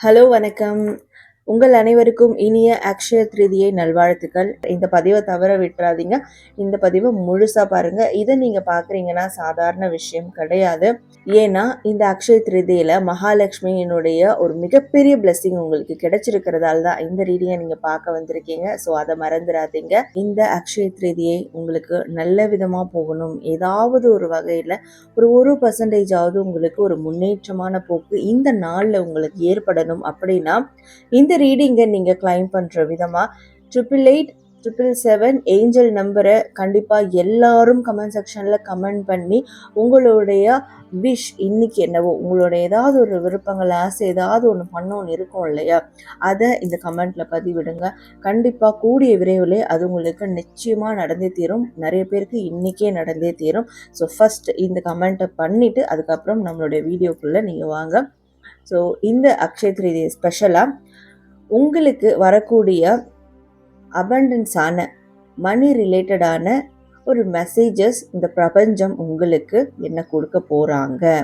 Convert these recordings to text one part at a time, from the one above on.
Hello வணக்கம். உங்கள் அனைவருக்கும் இனிய அக்ஷய திருதியை நல்வாழ்த்துக்கள். இந்த பதிவை தவற விட்டுறாதீங்க. இந்த பதிவை முழுசா பாருங்க. இதை நீங்க பார்க்குறீங்கன்னா சாதாரண விஷயம் கிடையாது. ஏன்னா இந்த அக்ஷய திருதியில மகாலட்சுமியினுடைய ஒரு மிகப்பெரிய பிளெஸிங் உங்களுக்கு கிடைச்சிருக்கிறதால தான் இந்த ரீடிங்கை நீங்க பார்க்க வந்திருக்கீங்க. ஸோ அதை மறந்துடாதீங்க. இந்த அக்ஷய திருதியை உங்களுக்கு நல்ல விதமா போகணும், ஏதாவது ஒரு வகையில் ஒரு 1% உங்களுக்கு ஒரு முன்னேற்றமான போக்கு இந்த நாளில் உங்களுக்கு ஏற்படணும் அப்படின்னா இந்த ரீடிங்கை நீங்கள் கிளைம் பண்ணுற விதமாக 888-777 ஏஞ்சல் நம்பரை கண்டிப்பாக எல்லாரும் கமெண்ட் செக்ஷனில் கமெண்ட் பண்ணி உங்களுடைய விஷ் இன்னைக்கு என்னவோ, உங்களுடைய ஏதாவது ஒரு விருப்பங்கள், ஆசை, ஏதாவது ஒன்று பண்ணோன்னு இருக்கும் இல்லையா, அதை இந்த கமெண்ட்டில் பதிவிடுங்க. கண்டிப்பாக கூடிய விரைவில் அது உங்களுக்கு நிச்சயமாக நடந்தே தீரும். நிறைய பேருக்கு இன்றைக்கே நடந்தே தீரும். ஸோ ஃபஸ்ட் இந்த கமெண்ட்டை பண்ணிவிட்டு அதுக்கப்புறம் நம்மளுடைய வீடியோக்குள்ளே நீங்கள் வாங்க. ஸோ இந்த அக்ஷய திருதியை ஸ்பெஷலாக உங்களுக்கு வரக்கூடிய அபண்டன்ஸான மணி ரிலேட்டடான ஒரு மெசேஜஸ் இந்த பிரபஞ்சம் உங்களுக்கு என்ன கொடுக்க போகிறாங்க,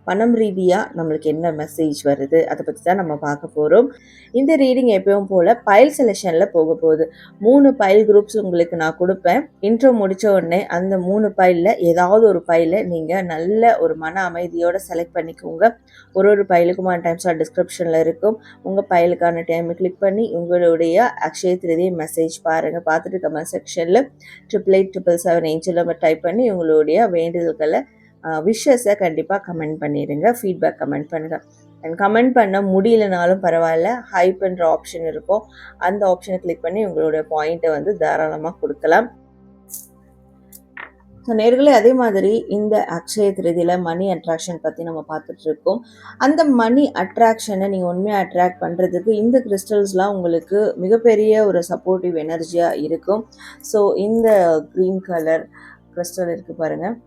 பணம் ரீதியாக நம்மளுக்கு என்ன மெசேஜ் வருது, அதை பற்றி தான் நம்ம பார்க்க போகிறோம். இந்த ரீடிங் எப்பவும் போல் பைல் செலெக்ஷனில் போக போகுது. 3 பைல் குரூப்ஸ் உங்களுக்கு நான் கொடுப்பேன். இன்ட்ரோ முடித்த உடனே அந்த 3 பைலில் ஏதாவது ஒரு பைலை நீங்கள் நல்ல ஒரு மன அமைதியோடு செலக்ட் பண்ணிக்கோங்க. ஒரு பைலுக்குமான டைம்ஸ் டிஸ்கிரிப்ஷனில் இருக்கும். உங்கள் பைலுக்கான டைமை கிளிக் பண்ணி உங்களுடைய அக்ஷய திருதியை மெசேஜ் பாருங்கள். பார்த்துட்டு கமெண்ட் செக்ஷனில் 888-777 ஏஞ்சல் நம்பர் டைப் பண்ணி உங்களுடைய வேண்டுதல்களை விஷஸை கண்டிப்பாக கமெண்ட் பண்ணிடுங்க. ஃபீட்பேக் கமெண்ட் பண்ணுங்கள். அண்ட் கமெண்ட் பண்ண முடியலனாலும் பரவாயில்ல, ஹைப்ன்ற ஆப்ஷன் இருக்கும். அந்த ஆப்ஷனை கிளிக் பண்ணி உங்களுடைய பாயிண்ட்டை தாராளமாக கொடுக்கலாம். ஸோ நேர்களே, அதே மாதிரி இந்த அக்ஷய திருதியில் மணி அட்ராக்ஷன் பற்றி நம்ம பார்த்துட்ருக்கோம். அந்த மணி அட்ராக்ஷனை நீங்கள் உண்மையாக அட்ராக்ட் பண்ணுறதுக்கு இந்த கிறிஸ்டல்ஸ்லாம் உங்களுக்கு மிகப்பெரிய ஒரு சப்போர்ட்டிவ் எனர்ஜியாக இருக்கும். ஸோ இந்த க்ரீன் கலர் கிறிஸ்டல் இருக்குது பாருங்கள்,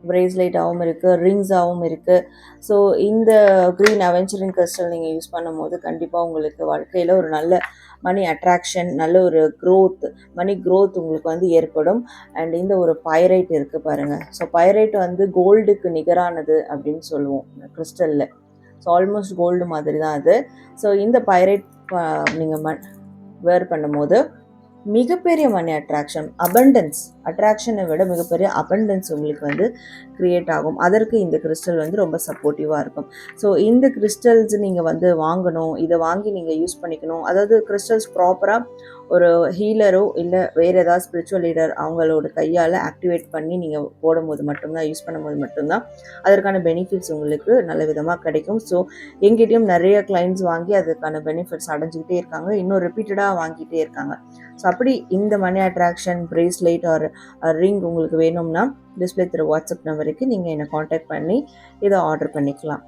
பிரேஸ்லைட்டாகவும் இருக்குது, ரிங்ஸாகவும் இருக்குது. ஸோ இந்த க்ரீன் அவென்ச்சரிங் கிறிஸ்டல் நீங்கள் யூஸ் பண்ணும்போது கண்டிப்பாக உங்களுக்கு வாழ்க்கையில் ஒரு நல்ல மணி அட்ராக்ஷன், நல்ல ஒரு க்ரோத், மணி க்ரோத் உங்களுக்கு ஏற்படும். அண்ட் இந்த ஒரு பைரைட் இருக்குது பாருங்கள். ஸோ பைரைட் கோல்டுக்கு நிகரானது அப்படின்னு சொல்லுவோம் கிறிஸ்டலில். ஸோ ஆல்மோஸ்ட் கோல்டு மாதிரி தான் அது. ஸோ இந்த பைரைட் நீங்கள் வேர் பண்ணும்போது மிகப்பெரிய மணி அட்ராக்ஷன், அட்ராக்ஷனை விட மிகப்பெரிய அபண்டன்ஸ் உங்களுக்கு க்ரியேட் ஆகும். அதற்கு இந்த கிறிஸ்டல் ரொம்ப சப்போர்ட்டிவாக இருக்கும். ஸோ இந்த கிறிஸ்டல்ஸ் நீங்கள் வாங்கணும், இதை வாங்கி நீங்கள் யூஸ் பண்ணிக்கணும். அதாவது கிறிஸ்டல்ஸ் ப்ராப்பராக ஒரு ஹீலரோ இல்லை வேறு ஏதாவது ஸ்பிரிச்சுவல் லீடர் அவங்களோட கையால் ஆக்டிவேட் பண்ணி நீங்கள் போடும்போது மட்டும்தான், யூஸ் பண்ணும்போது மட்டும்தான் அதற்கான பெனிஃபிட்ஸ் உங்களுக்கு நல்ல விதமாக கிடைக்கும். ஸோ எங்கிட்டையும் நிறைய கிளைண்ட்ஸ் வாங்கி அதுக்கான பெனிஃபிட்ஸ் அடைஞ்சிக்கிட்டே இருக்காங்க, இன்னும் ரிப்பீட்டடாக வாங்கிட்டே இருக்காங்க. ஸோ அப்படி இந்த money attraction bracelet or ring உங்களுக்கு வேணும்னா டிஸ்பிளே தர வாட்ஸ்அப் நம்பருக்கு நீங்கள் என்னை காண்டாக்ட் பண்ணி இதை ஆர்டர் பண்ணிக்கலாம்.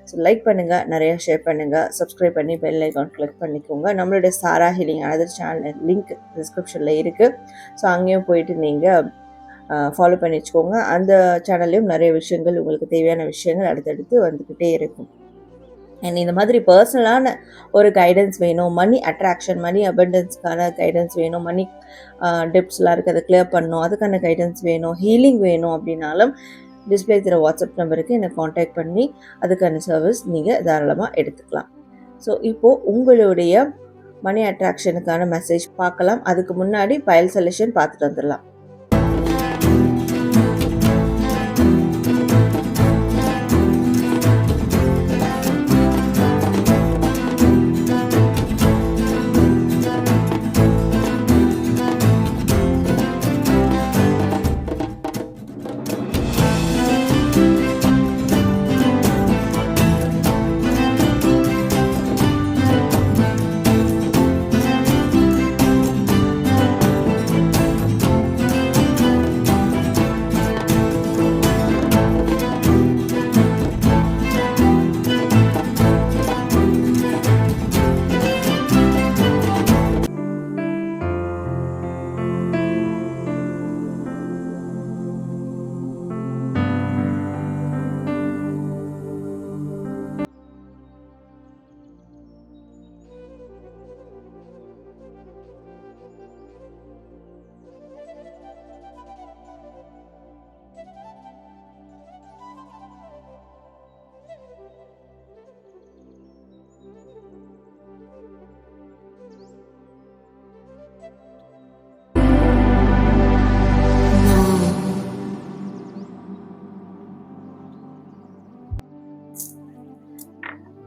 ஸோ லைக் பண்ணுங்கள், நிறையா ஷேர் பண்ணுங்கள், சப்ஸ்கிரைப் பண்ணி பெல் ஐகான் கிளிக் பண்ணிக்கோங்க. நம்மளுடைய சாரா ஹீலிங் அதர் சேனல் லிங்க் டிஸ்கிரிப்ஷனில் இருக்குது. ஸோ அங்கேயும் போயிட்டு நீங்கள் ஃபாலோ பண்ணி வச்சுக்கோங்க. அந்த சேனல்லையும் நிறைய விஷயங்கள், உங்களுக்கு தேவையான விஷயங்கள் அடுத்தடுத்து வந்துக்கிட்டே இருக்கும். அண்ட் இந்த மாதிரி பர்சனலான ஒரு கைடன்ஸ் வேணும், மணி அட்ராக்ஷன், மணி அபண்டன்ஸ்க்கான கைடன்ஸ் வேணும், மணி டெப்ஸ்லாம் இருக்குது அதை கிளியர் பண்ணணும், அதுக்கான கைடன்ஸ் வேணும், ஹீலிங் வேணும் அப்படின்னாலும் டிஸ்பிளே தர வாட்ஸ்அப் நம்பருக்கு என்னை காண்டாக்ட் பண்ணி அதுக்கான சர்வீஸ் நீங்கள் தாராளமாக எடுத்துக்கலாம். ஸோ இப்போது உங்களுடைய மணி அட்ராக்ஷனுக்கான மெசேஜ் பார்க்கலாம். அதுக்கு முன்னாடி பைல் செலெக்ஷன் பார்த்துட்டு வந்துடலாம்.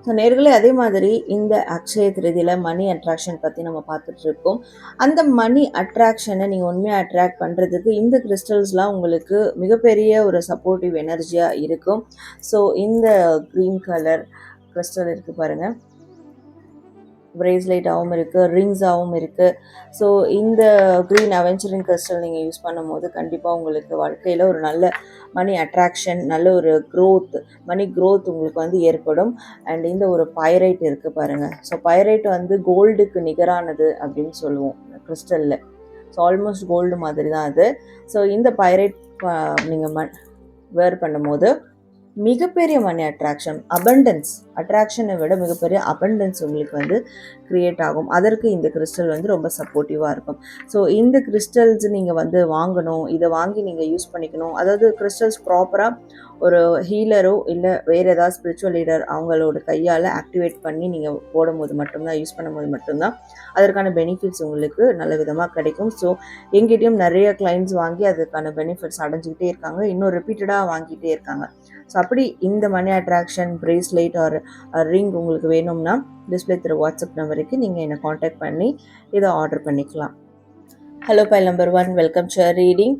ஸோ நேர்களே, அதே மாதிரி இந்த அக்ஷய திருதியில் மணி அட்ராக்ஷன் பற்றி நம்ம பார்த்துட்டு இருக்கோம். அந்த மணி அட்ராக்ஷனை நீங்கள் உண்மையாக அட்ராக்ட் பண்ணுறதுக்கு இந்த கிறிஸ்டல்ஸ்லாம் உங்களுக்கு மிகப்பெரிய ஒரு சப்போர்ட்டிவ் எனர்ஜியாக இருக்கும். ஸோ இந்த க்ரீன் கலர் கிறிஸ்டல் இருக்குது பாருங்கள், பிரேஸ்லெட்டாகவும் இருக்குது, ரிங்ஸாகவும் இருக்குது. ஸோ இந்த க்ரீன் அவெஞ்சரிங் கிறிஸ்டல் நீங்கள் யூஸ் பண்ணும்போது கண்டிப்பாக உங்களுக்கு வாழ்க்கையில் ஒரு நல்ல மணி அட்ராக்ஷன், நல்ல ஒரு க்ரோத், மணி க்ரோத் உங்களுக்கு வந்து ஏற்படும். அண்ட் இந்த ஒரு பைரைட் இருக்குது பாருங்கள். ஸோ பைரைட் வந்து கோல்டுக்கு நிகரானது அப்படின்னு சொல்லுவோம் கிறிஸ்டலில். ஸோ ஆல்மோஸ்ட் கோல்டு மாதிரி தான் அது. ஸோ இந்த பைரைட் நீங்கள் வேர் பண்ணும்போது மிகப்பெரிய மணி அட்ராக்ஷன், அட்ராக்ஷனை விட மிகப்பெரிய அபண்டன்ஸ் உங்களுக்கு வந்து க்ரியேட் ஆகும். அதற்கு இந்த கிறிஸ்டல் வந்து ரொம்ப சப்போர்ட்டிவாக இருக்கும். ஸோ இந்த கிறிஸ்டல்ஸ் நீங்கள் வந்து வாங்கணும், இதை வாங்கி நீங்கள் யூஸ் பண்ணிக்கணும். அதாவது கிறிஸ்டல்ஸ் ப்ராப்பராக ஒரு ஹீலரோ இல்லை வேறு ஏதாவது ஸ்பிரிச்சுவல் லீடர் அவங்களோட கையால் ஆக்டிவேட் பண்ணி நீங்கள் போடும்போது மட்டும்தான், யூஸ் பண்ணும்போது மட்டும்தான் அதற்கான பெனிஃபிட்ஸ் உங்களுக்கு நல்ல விதமாக கிடைக்கும். ஸோ எங்கிட்டையும் நிறைய கிளைண்ட்ஸ் வாங்கி அதுக்கான பெனிஃபிட்ஸ் அடைஞ்சிக்கிட்டே இருக்காங்க, இன்னும் ரிப்பீட்டடாக வாங்கிட்டே இருக்காங்க. ஸோ அப்படி இந்த money attraction bracelet or ring உங்களுக்கு வேணும்னா டிஸ்பிளே திரு வாட்ஸ்அப் நம்பருக்கு நீங்கள் என்னை காண்டாக்ட் பண்ணி இதை ஆர்டர் பண்ணிக்கலாம். Hello file number 1, welcome to reading.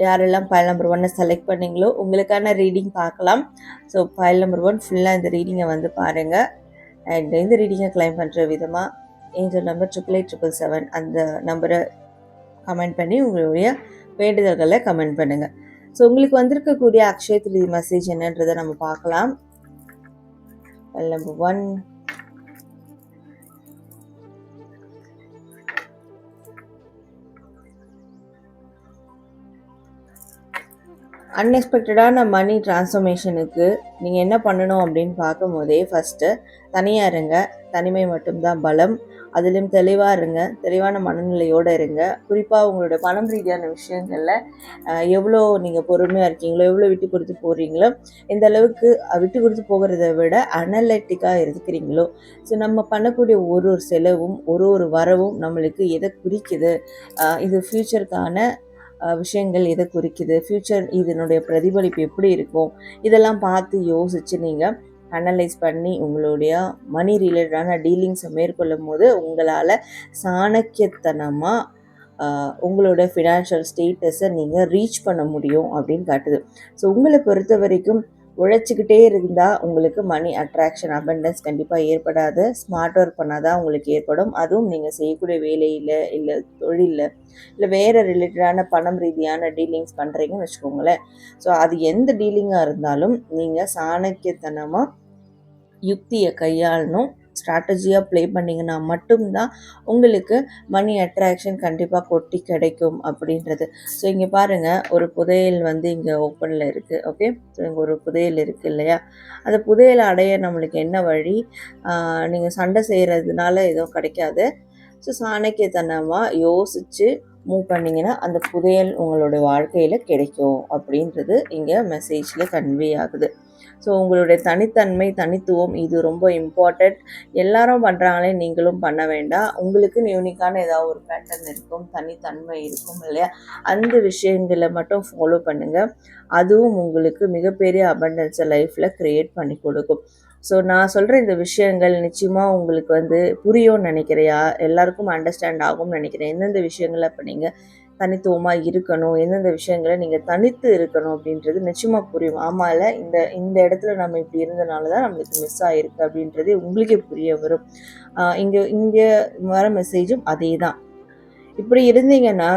யாரெல்லாம் பைல் நம்பர் 1 செலக்ட் பண்ணிங்களோ உங்களுக்கான ரீடிங் பார்க்கலாம். ஸோ பைல் நம்பர் 1 ஃபுல்லாக இந்த ரீடிங்கை வந்து பாருங்கள். அண்ட் இந்த ரீடிங்கை கிளைம் பண்ணுற விதமாக ஏஞ்சல் நம்பர் 888777 அந்த நம்பரை கமெண்ட் பண்ணி உங்களுடைய வேண்டுதல்களை கமெண்ட் பண்ணுங்கள். ஸோ உங்களுக்கு வந்திருக்கக்கூடிய அக்ஷய திருதி மெசேஜ் என்னன்றதை நம்ம பார்க்கலாம். நம்பர் 1, அன்எக்ஸ்பெக்டடான மணி டிரான்ஸ்ஃபர்மேஷனுக்கு நீங்கள் என்ன பண்ணணும் அப்படின்னு பார்க்கும்போதே ஃபஸ்ட்டு தனியாக இருங்க. தனிமை மட்டும்தான் பலம். அதிலும் தெளிவாக இருங்க, தெளிவான மனநிலையோடு இருங்க. குறிப்பாக உங்களோட பணம் ரீதியான விஷயங்களில் எவ்வளோ நீங்கள் பொறுமையாக இருக்கீங்களோ, எவ்வளோ விட்டு கொடுத்து போகிறீங்களோ, இந்த அளவுக்கு விட்டு கொடுத்து போகிறத விட அனலிட்டிக்காக இருக்கிறீங்களோ, ஸோ நம்ம பண்ணக்கூடிய ஒரு செலவும் ஒரு வரவும் நம்மளுக்கு எதை குறிக்குது, இது ஃப்யூச்சருக்கான விஷயங்கள் எதை குறிக்குது, ஃப்யூச்சர் இதனுடைய பிரதிபலிப்பு எப்படி இருக்கும், இதெல்லாம் பார்த்து யோசித்து நீங்கள் அனலைஸ் பண்ணி உங்களுடைய மணி ரிலேட்டடான டீலிங்ஸை மேற்கொள்ளும் போது உங்களால் சாணக்கியத்தனமாக உங்களோட ஃபினான்ஷியல் ஸ்டேட்டஸை நீங்கள் ரீச் பண்ண முடியும் அப்படின்னு காட்டுது. ஸோ உங்களை பொறுத்த வரைக்கும் உழைச்சிக்கிட்டே இருந்தால் உங்களுக்கு மணி அட்ராக்ஷன், அபண்டன்ஸ் கண்டிப்பாக ஏற்படாது. ஸ்மார்ட் ஒர்க் பண்ணாதான் உங்களுக்கு ஏற்படும். அதுவும் நீங்கள் செய்யக்கூடிய வேலையில் இல்லை தொழிலில் இல்லை வேறு ரிலேட்டடான பணம் ரீதியான டீலிங்ஸ் பண்ணுறீங்கன்னு வச்சுக்கோங்களேன். ஸோ அது எந்த டீலிங்காக இருந்தாலும் நீங்கள் சாணக்கியத்தனமாக யுக்தியை கையாளணும். ஸ்ட்ராட்டஜியாக ப்ளே பண்ணிங்கன்னா மட்டும்தான் உங்களுக்கு மணி அட்ராக்ஷன் கண்டிப்பாக கொட்டி கிடைக்கும் அப்படின்றது. ஸோ இங்கே பாருங்கள், ஒரு புதையல் வந்து இங்கே ஓப்பனில் இருக்குது. ஓகே, ஸோ இங்கே ஒரு புதையல் இருக்குது இல்லையா, அந்த புதையலை அடைய நம்மளுக்கு என்ன வழி? நீங்கள் சண்டை செய்கிறதுனால எதுவும் கிடைக்காது. ஸோ சாணக்கியத்தனமாக யோசித்து மூவ் பண்ணிங்கன்னா அந்த புதையல் உங்களோட வாழ்க்கையில் கிடைக்கும் அப்படின்றது இங்கே மெசேஜில் கன்வே ஆகுது. ஸோ உங்களுடைய தனித்தன்மை, தனித்துவம் இது ரொம்ப இம்பார்ட்டண்ட். எல்லாரும் பண்ணுறாங்களே நீங்களும் பண்ண வேண்டாம். உங்களுக்குன்னு யூனிக்கான ஏதாவது ஒரு பேட்டர்ன் இருக்கும், தனித்தன்மை இருக்கும் இல்லையா, அந்த விஷயங்களை மட்டும் ஃபாலோ பண்ணுங்கள். அதுவும் உங்களுக்கு மிகப்பெரிய அபண்டன்ஸை லைஃப்பில் க்ரியேட் பண்ணி கொடுக்கும். ஸோ நான் சொல்கிற இந்த விஷயங்கள் நிச்சயமாக உங்களுக்கு வந்து புரியும்னு நினைக்கிறையா, எல்லாருக்கும் அண்டர்ஸ்டாண்ட் ஆகும்னு நினைக்கிறேன். எந்தெந்த விஷயங்களை இப்போ நீங்கள் தனித்துவமாக இருக்கணும், எந்தெந்த விஷயங்களை நீங்கள் தனித்து இருக்கணும் அப்படின்றது நிச்சயமாக புரியும். ஆமாம், இந்த இடத்துல நம்ம இப்படி இருந்தனால தான் நம்மளுக்கு மிஸ் ஆகிருக்கு அப்படின்றது உங்களுக்கே புரிய வரும். இங்கே வர மெசேஜும் அதே தான். இப்படி இருந்தீங்கன்னா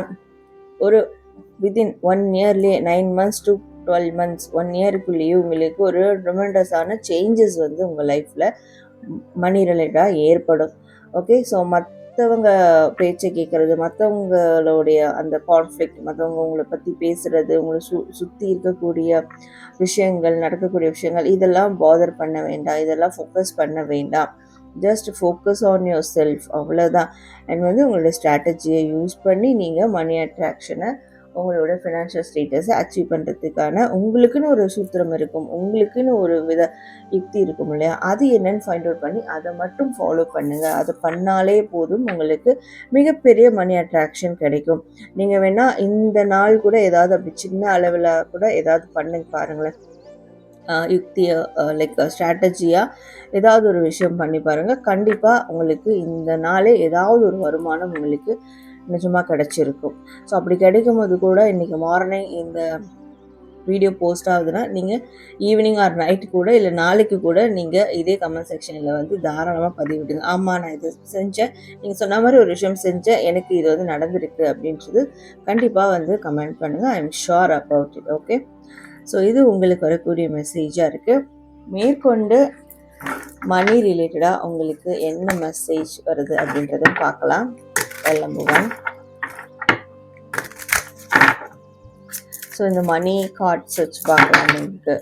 ஒரு வித்தின் 1 இயர்லேயே 9 months to 12 months 1 இயருக்குள்ளேயே உங்களுக்கு ஒரு ட்ரெமெண்டஸான சேஞ்சஸ் வந்து உங்கள் லைஃப்பில் மணி ரிலேட்டடாக ஏற்படும். ஓகே, ஸோ மற்றவங்க பேச்சை கேட்குறது, மற்றவங்களுடைய அந்த கான்ஃப்ளிக்ட், மற்றவங்க உங்களை பற்றி பேசுகிறது, உங்களை சுற்றி இருக்கக்கூடிய விஷயங்கள், நடக்கக்கூடிய விஷயங்கள், இதெல்லாம் பாதர் பண்ண வேண்டாம், இதெல்லாம் ஃபோக்கஸ் பண்ண வேண்டாம். Just focus on your self, அவ்வளோதான். அண்ட் வந்து உங்களோட ஸ்ட்ராட்டஜியை யூஸ் பண்ணி நீங்கள் மணி அட்ராக்ஷனை, உங்களோட ஃபினான்ஷியல் ஸ்டேட்டஸை அச்சீவ் பண்ணுறதுக்கான உங்களுக்குன்னு ஒரு சூத்திரம் இருக்கும், உங்களுக்குன்னு ஒரு வித யுக்தி இருக்கும் இல்லையா, அது என்னன்னு ஃபைண்ட் அவுட் பண்ணி அதை மட்டும் ஃபாலோ பண்ணுங்கள். அதை பண்ணாலே போதும், உங்களுக்கு மிகப்பெரிய மணி அட்ராக்ஷன் கிடைக்கும். நீங்கள் வேணால் இந்த நாள் கூட ஏதாவது அப்படி சின்ன அளவில் கூட ஏதாவது பண்ணி பாருங்களேன். யுக்தியை லைக் ஸ்ட்ராட்டஜியாக ஏதாவது ஒரு விஷயம் பண்ணி பாருங்கள். கண்டிப்பாக உங்களுக்கு இந்த நாளே ஏதாவது ஒரு வருமானம் உங்களுக்கு நிஜமாக கிடச்சிருக்கும். ஸோ அப்படி கிடைக்கும் போது கூட இன்றைக்கி மார்னிங் இந்த வீடியோ போஸ்ட் ஆகுதுன்னா நீங்கள் ஈவினிங் ஆர் நைட்டு கூட இல்லை நாளைக்கு கூட நீங்கள் இதே கமெண்ட் செக்ஷனில் வந்து தாராளமாக பதிவிடுங்க. ஆமாம், நான் இது செஞ்சேன், நீங்கள் சொன்ன மாதிரி ஒரு விஷயம் செஞ்சேன், எனக்கு இது வந்து நடந்திருக்கு அப்படின்றது கண்டிப்பாக வந்து கமெண்ட் பண்ணுங்கள். I am sure about it. Okay, so இது உங்களுக்கு வரக்கூடிய மெசேஜாக இருக்குது. மேற்கொண்டு மணி ரிலேட்டடாக உங்களுக்கு என்ன மெசேஜ் வருது அப்படின்றத பார்க்கலாம். நம்பர் 1. ஸோ இந்த மணி கார்ட்ஸ் வச்சு பார்க்கலாம். உங்களுக்கு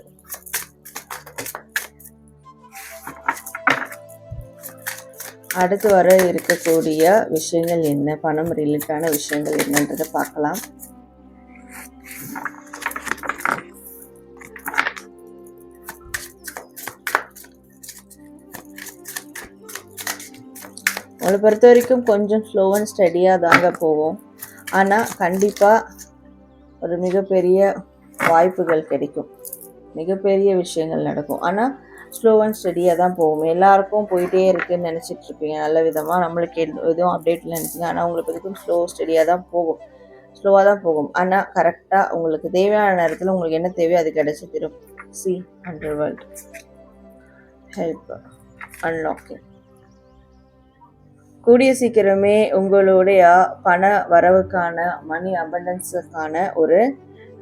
அடுத்து வர இருக்கக்கூடிய விஷயங்கள் என்ன, பணம் ரிலேட்டான விஷயங்கள் என்னன்றதை பார்க்கலாம். உங்களை பொறுத்த வரைக்கும் கொஞ்சம் ஸ்லோ அண்ட் ஸ்டடியாக தாங்க போவோம். ஆனால் கண்டிப்பாக ஒரு மிகப்பெரிய வாய்ப்புகள் கிடைக்கும், மிகப்பெரிய விஷயங்கள் நடக்கும். ஆனால் ஸ்லோ அண்ட் ஸ்டடியாக தான் போகும். எல்லாருக்கும் போயிட்டே இருக்குதுன்னு நினச்சிட்டு இருப்பீங்க நல்ல விதமாக, நம்மளுக்கு எதுவும் அப்டேட்டில் நினைப்பீங்க. ஆனால் உங்களுக்கு வரைக்கும் ஸ்டடியாக தான் போகும், ஸ்லோவாக தான் போகும். ஆனால் கரெக்டாக உங்களுக்கு தேவையான நேரத்தில் உங்களுக்கு என்ன தேவையோ அது கிடைச்சி தரும். C underworld help unlocking. கூடிய சீக்கிரமே உங்களுடைய பண வரவுக்கான மணி அபண்டன்ஸுக்கான ஒரு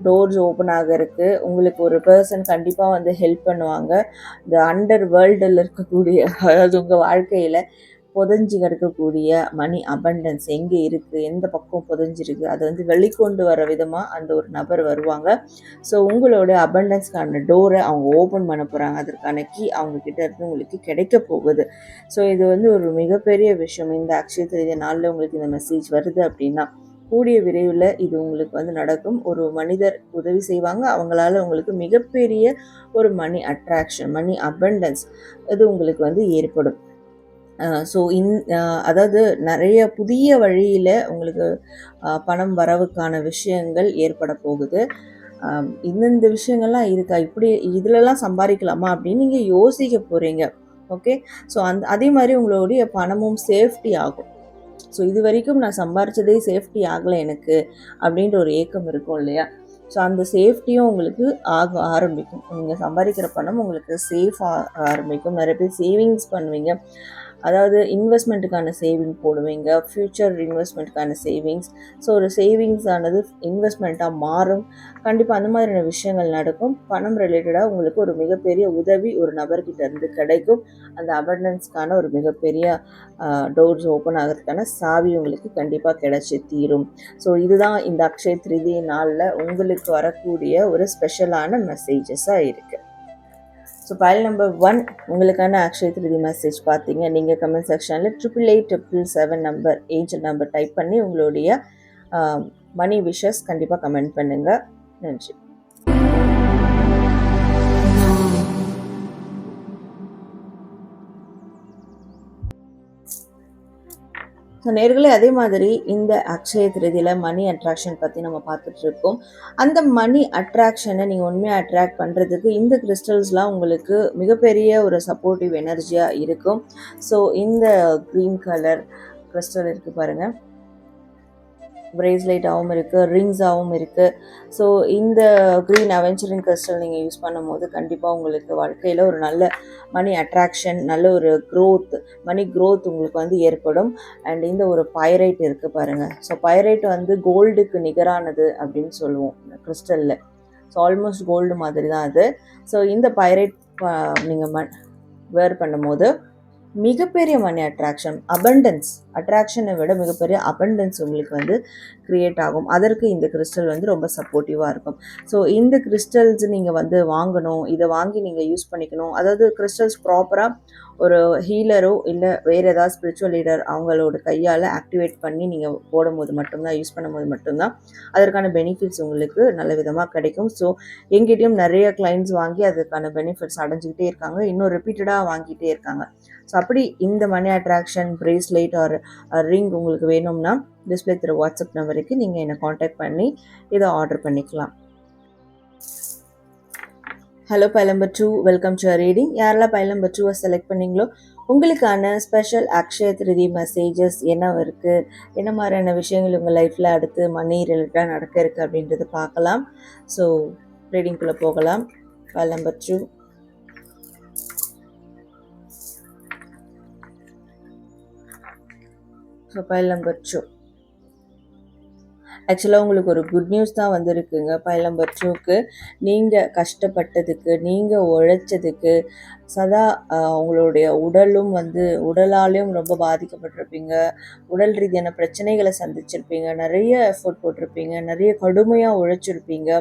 டோர்ஸ் ஓப்பன் ஆக இருக்குது. உங்களுக்கு ஒரு பர்சன் கண்டிப்பாக வந்து ஹெல்ப் பண்ணுவாங்க. இந்த அண்டர் வேர்ல்டில் இருக்கக்கூடிய, அதாவது உங்கள் வாழ்க்கையில் புதஞ்சி கிடக்கக்கூடிய மணி அபண்டன்ஸ் எங்கே இருக்குது, எந்த பக்கம் புதஞ்சிருக்கு, அதை வந்து வெளிக்கொண்டு வர விதமாக அந்த ஒரு நபர் வருவாங்க. ஸோ உங்களோட அபண்டன்ஸ்க்கான டோரை அவங்க ஓப்பன் பண்ண போகிறாங்க. அதற்கான கீ அவங்கக்கிட்ட இருந்து உங்களுக்கு கிடைக்க போகுது. ஸோ இது வந்து ஒரு மிகப்பெரிய விஷயம். இந்த அக்ஷய திருதிய நாளில் உங்களுக்கு இந்த மெசேஜ் வருது அப்படின்னா கூடிய விரைவில் இது உங்களுக்கு வந்து நடக்கும். ஒரு மனிதர் உதவி செய்வாங்க, அவங்களால உங்களுக்கு மிகப்பெரிய ஒரு மணி அட்ராக்ஷன், மணி அபண்டன்ஸ் இது உங்களுக்கு வந்து ஏற்படும். ஸோ அதாவது நிறைய புதிய வழியில் உங்களுக்கு பணம் வரவுக்கான விஷயங்கள் ஏற்பட போகுது. இந்த விஷயங்கள்லாம் இருக்கா, இப்படி இதிலெல்லாம் சம்பாதிக்கலாமா அப்படின்னு நீங்கள் யோசிக்க போகிறீங்க. ஓகே, ஸோ அதே மாதிரி உங்களுடைய பணமும் சேஃப்டி ஆகும். ஸோ இது வரைக்கும் நான் சம்பாரித்ததே சேஃப்டி ஆகலை எனக்கு அப்படின்ற ஒரு ஏக்கம் இருக்கும் இல்லையா? ஸோ அந்த சேஃப்டியும் உங்களுக்கு ஆரம்பிக்கும். நீங்கள் சம்பாதிக்கிற பணம் உங்களுக்கு சேஃப் ஆரம்பிக்கும். நிறைய பேர் சேவிங்ஸ் பண்ணுவீங்க, அதாவது இன்வெஸ்ட்மெண்ட்டுக்கான சேவிங் போடுவீங்க, ஃப்யூச்சர் இன்வெஸ்ட்மெண்ட்டுக்கான சேவிங்ஸ். ஸோ ஒரு சேவிங்ஸ் ஆனது இன்வெஸ்ட்மெண்ட்டாக மாறும். கண்டிப்பாக அந்த மாதிரியான விஷயங்கள் நடக்கும். பணம் ரிலேட்டடாக உங்களுக்கு ஒரு மிகப்பெரிய உதவி ஒரு நபர்கிட்ட இருந்து கிடைக்கும். அந்த அபண்டன்ஸ்க்கான ஒரு மிகப்பெரிய டோர்ஸ் ஓப்பன் ஆகிறதுக்கான சாவி உங்களுக்கு கண்டிப்பாக கிடைச்சி தீரும். ஸோ இதுதான் இந்த அக்ஷய திருதிய நாளில் உங்களுக்கு வரக்கூடிய ஒரு ஸ்பெஷலான மெசேஜஸாக இருக்குது. ஸோ ஃபைல் நம்பர் 1 உங்களுக்கான அக்ஷய திருதி மெசேஜ் பார்த்தீங்க. நீங்கள் கமெண்ட் செக்ஷனில் 888777 நம்பர் ஏஞ்சல் நம்பர் டைப் பண்ணி உங்களுடைய மணி விஷஸ் கண்டிப்பாக கமெண்ட் பண்ணுங்கள். நன்றி. ஸோ நேர்களே, அதே மாதிரி இந்த அக்ஷய திருதியில் மணி அட்ராக்ஷன் பற்றி நம்ம பார்த்துட்ருக்கோம். அந்த மணி அட்ராக்ஷனை நீங்கள் உண்மையாக அட்ராக்ட் பண்ணுறதுக்கு இந்த கிறிஸ்டல்ஸ்லாம் உங்களுக்கு மிகப்பெரிய ஒரு சப்போர்ட்டிவ் எனர்ஜியாக இருக்கும். ஸோ இந்த க்ரீன் கலர் கிறிஸ்டல் இருக்குது பாருங்கள், பிரேஸ்லெட்டாகவும் இருக்குது, ரிங்ஸாகவும் இருக்குது. ஸோ இந்த க்ரீன் அவென்ச்சரிங் கிறிஸ்டல் நீங்கள் யூஸ் பண்ணும்போது கண்டிப்பாக உங்களுக்கு வாழ்க்கையில் ஒரு நல்ல மணி அட்ராக்ஷன், நல்ல ஒரு க்ரோத், மணி க்ரோத் உங்களுக்கு வந்து ஏற்படும். அண்ட் இந்த ஒரு பைரைட் இருக்குது பாருங்கள். ஸோ பைரைட் வந்து கோல்டுக்கு நிகரானது அப்படின்னு சொல்லுவோம் கிறிஸ்டலில். ஸோ ஆல்மோஸ்ட் கோல்டு மாதிரி தான் அது. ஸோ இந்த பைரைட் நீங்கள் வேர் பண்ணும்போது மிகப்பெரிய மணி அட்ராக்ஷன், அட்ராக்ஷனை விட மிகப்பெரிய அபண்டன்ஸ் உங்களுக்கு வந்து க்ரியேட் ஆகும். அதற்கு இந்த கிறிஸ்டல் வந்து ரொம்ப சப்போர்ட்டிவாக இருக்கும். ஸோ இந்த கிறிஸ்டல்ஸ் நீங்கள் வந்து வாங்கணும், இதை வாங்கி நீங்கள் யூஸ் பண்ணிக்கணும். அதாவது கிறிஸ்டல்ஸ் ப்ராப்பராக ஒரு ஹீலரோ இல்லை வேறு ஏதாவது ஸ்பிரிச்சுவல் லீடர் அவங்களோட கையால் ஆக்டிவேட் பண்ணி நீங்கள் போடும்போது மட்டும்தான், யூஸ் பண்ணும்போது மட்டும்தான் அதற்கான பெனிஃபிட்ஸ் உங்களுக்கு நல்ல விதமாக கிடைக்கும். ஸோ எங்கிட்டையும் நிறைய கிளைண்ட்ஸ் வாங்கி அதுக்கான பெனிஃபிட்ஸ் அடைஞ்சிக்கிட்டே இருக்காங்க, இன்னும் ரிப்பீட்டடாக வாங்கிட்டே இருக்காங்க. ஸோ அப்படி இந்த money attraction bracelet or ring உங்களுக்கு வேணும்னா டிஸ்பிளே திரு வாட்ஸ்அப் நம்பருக்கு நீங்கள் என்னை காண்டாக்ட் பண்ணி இதை ஆர்டர் பண்ணிக்கலாம். Hello file number 2, welcome to reading. யாரெல்லாம் பைல் நம்பர் 2 செலக்ட் பண்ணீங்களோ உங்களுக்கான ஸ்பெஷல் அக்ஷய திருதி மெசேஜஸ் என்ன இருக்குது, என்ன மாதிரியான விஷயங்கள் உங்கள் லைஃப்பில் அடுத்து மணி ரிலேட்டடாக நடக்க இருக்குது அப்படின்றத பார்க்கலாம். ஸோ ரீடிங்குள்ளே போகலாம். File number 2. So file number 2 ஆக்சுவலாக உங்களுக்கு ஒரு குட் நியூஸ் தான் வந்திருக்குங்க. பைல் நம்பர் 2க்கு நீங்கள் கஷ்டப்பட்டதுக்கு, நீங்கள் உழைச்சதுக்கு, சதா உங்களுடைய உடலும் உடலாலையும் ரொம்ப பாதிக்கப்பட்டிருப்பீங்க, உடல் ரீதியான பிரச்சனைகளை சந்திச்சிருப்பீங்க, நிறைய எஃபோர்ட் போட்டிருப்பீங்க, நிறைய கடுமையாக உழைச்சிருப்பீங்க,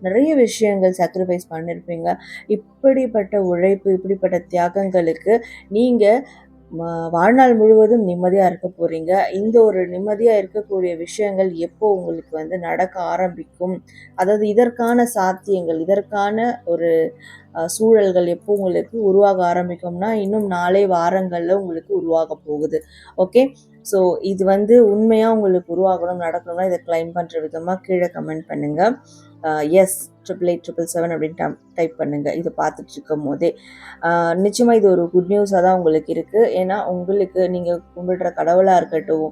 நிறைய விஷயங்கள் சாக்ரிஃபைஸ் பண்ணியிருப்பீங்க. இப்படிப்பட்ட உழைப்பு, இப்படிப்பட்ட தியாகங்களுக்கு நீங்கள் வாழ்நாள் முழுவதும் நிம்மதியாக இருக்க போகிறீங்க. இந்த ஒரு நிம்மதியாக இருக்கக்கூடிய விஷயங்கள் எப்போ உங்களுக்கு நடக்க ஆரம்பிக்கும், அதாவது இதற்கான சாத்தியங்கள், இதற்கான ஒரு சூழல்கள் எப்போ உங்களுக்கு உருவாக ஆரம்பிக்கும்னா இன்னும் நாளை வாரங்களில் உங்களுக்கு உருவாக போகுது. ஓகே, ஸோ இது உண்மையாக உங்களுக்கு உருவாகணும், நடக்கணும்னா இதை கிளைம் பண்ணுற விதமாக கீழே கமெண்ட் பண்ணுங்கள். எஸ் 8877 அப்படின்னு டைப் பண்ணுங்கள். இதை பார்த்துட்டு இருக்கும் போதே நிச்சயமாக இது ஒரு குட் நியூஸாக தான் உங்களுக்கு இருக்குது. ஏன்னா உங்களுக்கு நீங்கள் கும்பிடுற கடவுளாக இருக்கட்டும்,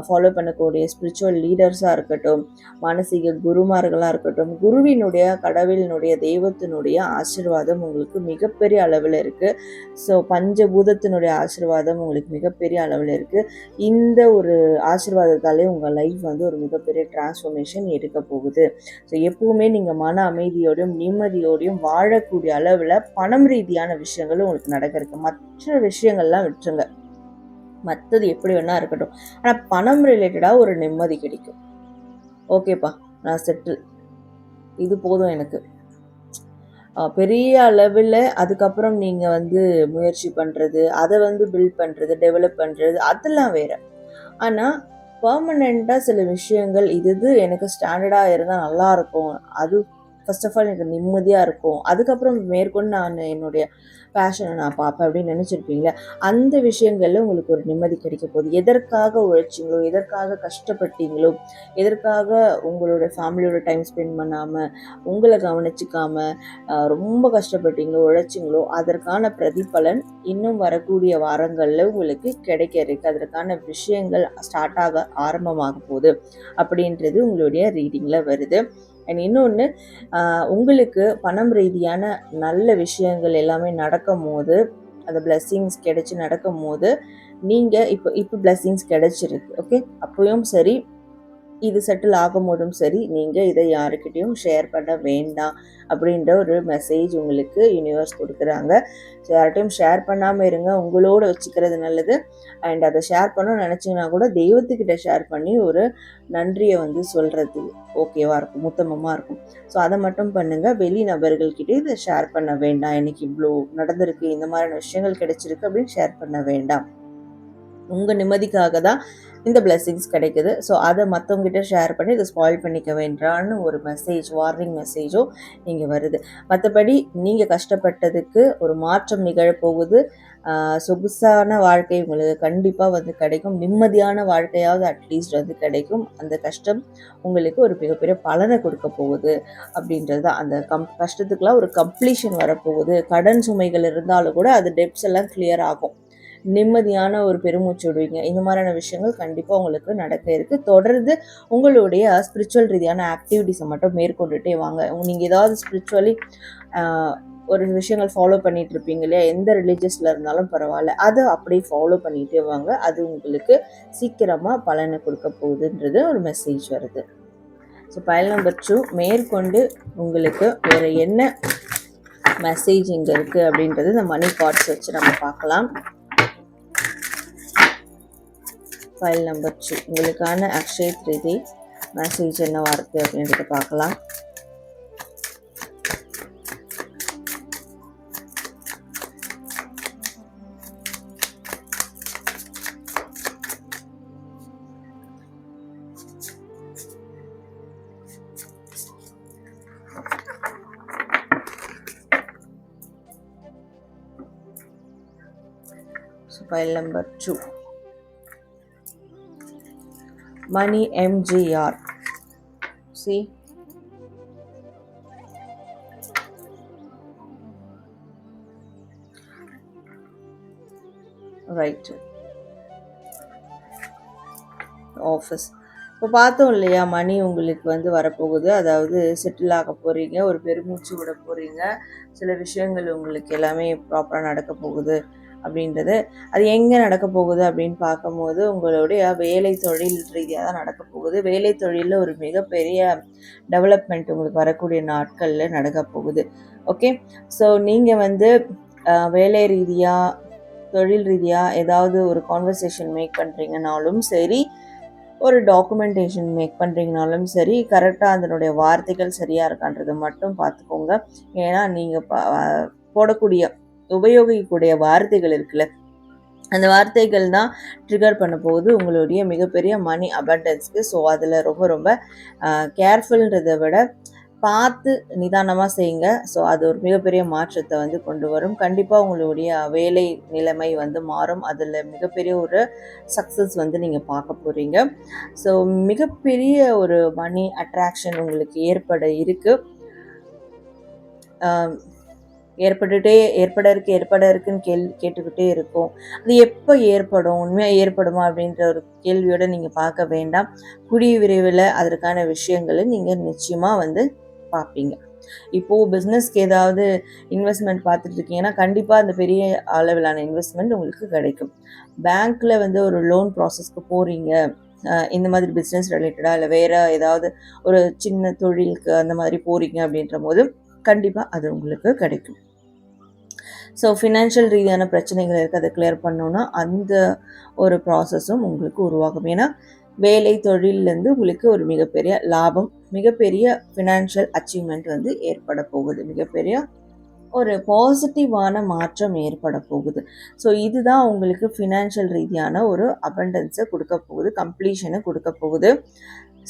ஃபாலோ பண்ணக்கூடிய ஸ்பிரிச்சுவல் லீடர்ஸாக இருக்கட்டும், மானசீக குருமார்களாக இருக்கட்டும், குருவினுடைய கடவுளினுடைய தெய்வத்தினுடைய ஆசீர்வாதம் உங்களுக்கு மிகப்பெரிய அளவில் இருக்குது. ஸோ பஞ்சபூதத்தினுடைய ஆசீர்வாதம் உங்களுக்கு மிகப்பெரிய அளவில் இருக்குது. இந்த ஒரு ஆசீர்வாதத்தாலே உங்கள் லைஃப் ஒரு மிகப்பெரிய டிரான்ஸ்ஃபர்மேஷன் எடுக்க போகுது. ஸோ எப்பவுமே நீங்கள் மன அமைதியோடையும் நிம்மதியோடையும் வாழக்கூடிய அளவில் பணம் ரீதியான விஷயங்களும் உங்களுக்கு நடக்கிறதுக்கு. மற்ற விஷயங்கள்லாம் விட்டுருங்க, மற்றது எப்படி வேணா இருக்கட்டும், ஆனால் பணம் ரிலேட்டடாக ஒரு நிம்மதி கிடைக்கும். ஓகேப்பா, நான் செட்டில், இது போதும் எனக்கு. பெரிய அளவில் அதுக்கப்புறம் நீங்கள் முயற்சி பண்ணுறது, அதை பில்ட் பண்ணுறது, டெவலப் பண்ணுறது, அதெல்லாம் வேறு. ஆனால் பர்மனெண்ட்டாக சில விஷயங்கள் இது எனக்கு ஸ்டாண்டர்டாக இருந்தால் நல்லாயிருக்கும், அது ஃபர்ஸ்ட் ஆஃப் ஆல் எனக்கு நிம்மதியாக இருக்கும், அதுக்கப்புறம் மேற்கொண்டு நான் என்னுடைய பேஷனை நான் பார்ப்பேன் அப்படின்னு நினச்சிருப்பீங்களே, அந்த விஷயங்களில் உங்களுக்கு ஒரு நிம்மதி கிடைக்க போகுது. எதற்காக உழைச்சிங்களோ, எதற்காக கஷ்டப்பட்டீங்களோ, எதற்காக உங்களோட ஃபேமிலியோட டைம் ஸ்பெண்ட் பண்ணாமல், உங்களை கவனிச்சிக்காமல் ரொம்ப கஷ்டப்பட்டீங்களோ, உழைச்சிங்களோ, அதற்கான பிரதிபலன் இன்னும் வரக்கூடிய வாரங்களில் உங்களுக்கு கிடைக்க இருக்குது. அதற்கான விஷயங்கள் ஸ்டார்ட் ஆக ஆரம்பமாக போகுது அப்படின்றது உங்களுடைய ரீடிங்கில் வருது. அண்ட் இன்னொன்று, உங்களுக்கு பணம் ரீதியான நல்ல விஷயங்கள் எல்லாமே நடக்கும் போது, அந்த பிளெஸ்ஸிங்ஸ் கிடைச்சி நடக்கும் போது, நீங்கள் இப்போ பிளெஸ்ஸிங்ஸ் கிடைச்சிருக்கு. ஓகே, அப்பயும் சரி, இது செட்டில் ஆகும் போதும் சரி, நீங்கள் இதை யாருக்கிட்டையும் ஷேர் பண்ண வேண்டாம் அப்படின்ற ஒரு மெசேஜ் உங்களுக்கு யூனிவர்ஸ் கொடுக்குறாங்க. ஸோ யார்கிட்டையும் ஷேர் பண்ணாமல் இருங்க, உங்களோட வச்சுக்கிறது நல்லது. அண்ட் அதை ஷேர் பண்ணணும்னு நினச்சிங்கன்னா கூட தெய்வத்துக்கிட்ட ஷேர் பண்ணி ஒரு நன்றியை சொல்கிறது ஓகேவாக இருக்கும், உத்தமமாக இருக்கும். ஸோ அதை மட்டும் பண்ணுங்கள். வெளி நபர்கள்கிட்ட இதை ஷேர் பண்ண வேண்டாம். எனக்கு இவ்வளோ நடந்திருக்கு, இந்த மாதிரியான விஷயங்கள் கிடைச்சிருக்கு அப்படின்னு ஷேர் பண்ண வேண்டாம். உங்கள் நிம்மதிக்காக தான் இந்த பிளெஸ்ஸிங்ஸ் கிடைக்குது. ஸோ அதை மற்றவங்ககிட்ட ஷேர் பண்ணி இதை ஸ்பாயில் பண்ணிக்க வேண்டான்னு ஒரு மெசேஜ், வார்னிங் மெசேஜோ இங்கே வருது. மற்றபடி நீங்கள் கஷ்டப்பட்டதுக்கு ஒரு மாற்றம் நிகழப்போகுது. சொகுசான வாழ்க்கை உங்களுக்கு கண்டிப்பாக கிடைக்கும். நிம்மதியான வாழ்க்கையாவது அட்லீஸ்ட் கிடைக்கும். அந்த கஷ்டம் உங்களுக்கு ஒரு மிகப்பெரிய பலனை கொடுக்க போகுது அப்படின்றது தான். அந்த கஷ்டத்துக்கெலாம் ஒரு கம்ப்ளீஷன் வரப்போகுது. கடன் சுமைகள் இருந்தாலும் கூட அது டெப்ஸ் எல்லாம் கிளியர் ஆகும். நிம்மதியான ஒரு பெருமூச்சு விடுவீங்க. இந்த மாதிரியான விஷயங்கள் கண்டிப்பாக உங்களுக்கு நடக்க இருக்குது. தொடர்ந்து உங்களுடைய ஸ்பிரிச்சுவல் ரீதியான ஆக்டிவிட்டிஸை மட்டும் மேற்கொண்டுட்டே வாங்க. நீங்கள் ஏதாவது ஸ்பிரிச்சுவலி ஒரு விஷயங்கள் ஃபாலோ பண்ணிகிட்டு இருப்பீங்க இல்லையா, எந்த ரிலீஜியஸில் இருந்தாலும் பரவாயில்ல, அதை அப்படியே ஃபாலோ பண்ணிகிட்டே வாங்க. அது உங்களுக்கு சீக்கிரமாக பலனை கொடுக்க போகுதுன்றது ஒரு மெசேஜ் வருது. ஸோ பைல் நம்பர் 2 மேற்கொண்டு உங்களுக்கு வேறு என்ன மெசேஜ் இங்கே இருக்குது அப்படின்றது இந்த மணி கார்ட்ஸ் வச்சு நம்ம பார்க்கலாம். ஃபைல் நம்பர் 2 உங்களுக்கான அக்ஷய திருதி மெசேஜ் என்னவா இருக்குது அப்படின்றத பார்க்கலாம். File number 2 Money MGR. See, right. Office. இப்போ பார்த்தோம் இல்லையா, மணி உங்களுக்கு வந்து வரப்போகுது. அதாவது செட்டில் ஆக போகிறீங்க, ஒரு பெருமூச்சு விட போகிறீங்க. சில விஷயங்கள் உங்களுக்கு எல்லாமே ப்ராப்பராக நடக்க போகுது அப்படின்றது. அது எங்கே நடக்க போகுது அப்படின்னு பார்க்கும்போது, உங்களுடைய வேலை தொழில் ரீதியாக தான் நடக்க போகுது. வேலை தொழிலில் ஒரு மிகப்பெரிய டெவலப்மெண்ட் உங்களுக்கு வரக்கூடிய நாட்களில் நடக்க போகுது. ஓகே. ஸோ நீங்கள் வந்து வேலை ரீதியாக, தொழில் ரீதியாக ஏதாவது ஒரு கான்வர்சேஷன் மேக் பண்ணுறீங்கனாலும் சரி, ஒரு டாக்குமெண்டேஷன் மேக் பண்ணுறீங்கனாலும் சரி, கரெக்டாக அதனுடைய வார்த்தைகள் சரியாக இருக்கான்றதை மட்டும் பார்த்துக்கோங்க. ஏன்னா நீங்கள் உபயோகிக்கக்கூடிய வார்த்தைகள் இருக்குல்ல, அந்த வார்த்தைகள் தான் ட்ரிகர் பண்ண போகுது உங்களுடைய மிகப்பெரிய மணி அபண்டன்ஸ்க்கு. ஸோ அதில் ரொம்ப ரொம்ப கேர்ஃபுல்ன்றதை விட பார்த்து நிதானமாக செய்யுங்க. ஸோ அது ஒரு மிகப்பெரிய மாற்றத்தை வந்து கொண்டு வரும். கண்டிப்பாக உங்களுடைய வேலை நிலைமை வந்து மாறும். அதில் மிகப்பெரிய ஒரு சக்ஸஸ் வந்து நீங்கள் பார்க்க போகிறீங்க. ஸோ மிகப்பெரிய ஒரு மணி அட்ராக்ஷன் உங்களுக்கு ஏற்பட இருக்குது. ஏற்பட இருக்குன்னு கேட்டுக்கிட்டே இருக்கும். அது எப்போ ஏற்படும், உண்மையாக ஏற்படுமா அப்படின்ற ஒரு கேள்வியோடு நீங்கள் பார்க்க வேண்டாம். கூடிய விரைவில் அதற்கான விஷயங்களை நீங்கள் நிச்சயமாக வந்து பார்ப்பீங்க. இப்போது பிஸ்னஸ்க்கு ஏதாவது இன்வெஸ்ட்மெண்ட் பார்த்துட்டு இருக்கீங்கன்னா கண்டிப்பாக அந்த பெரிய அளவிலான இன்வெஸ்ட்மெண்ட் உங்களுக்கு கிடைக்கும். பேங்க்கில் வந்து ஒரு லோன் ப்ராசஸ்க்கு போகிறீங்க, இந்த மாதிரி பிஸ்னஸ் ரிலேட்டடாக இல்லை வேறு ஏதாவது ஒரு சின்ன தொழிலுக்கு அந்த மாதிரி போகிறீங்க அப்படின்ற போது கண்டிப்பாக அது உங்களுக்கு கிடைக்கும். ஸோ ஃபினான்ஷியல் ரீதியான பிரச்சனைகள் இருக்குது, அதை கிளியர் பண்ணோன்னா அந்த ஒரு ப்ராசஸும் உங்களுக்கு உருவாகும். ஏன்னா வேலை தொழிலேருந்து உங்களுக்கு ஒரு மிகப்பெரிய லாபம், மிகப்பெரிய ஃபினான்ஷியல் அச்சீவ்மெண்ட் வந்து ஏற்பட போகுது. மிகப்பெரிய ஒரு பாசிட்டிவான மாற்றம் ஏற்பட போகுது. ஸோ இதுதான் உங்களுக்கு ஃபினான்ஷியல் ரீதியான ஒரு அபண்டன்ஸை கொடுக்க போகுது, கம்ப்ளீஷனை கொடுக்க போகுது.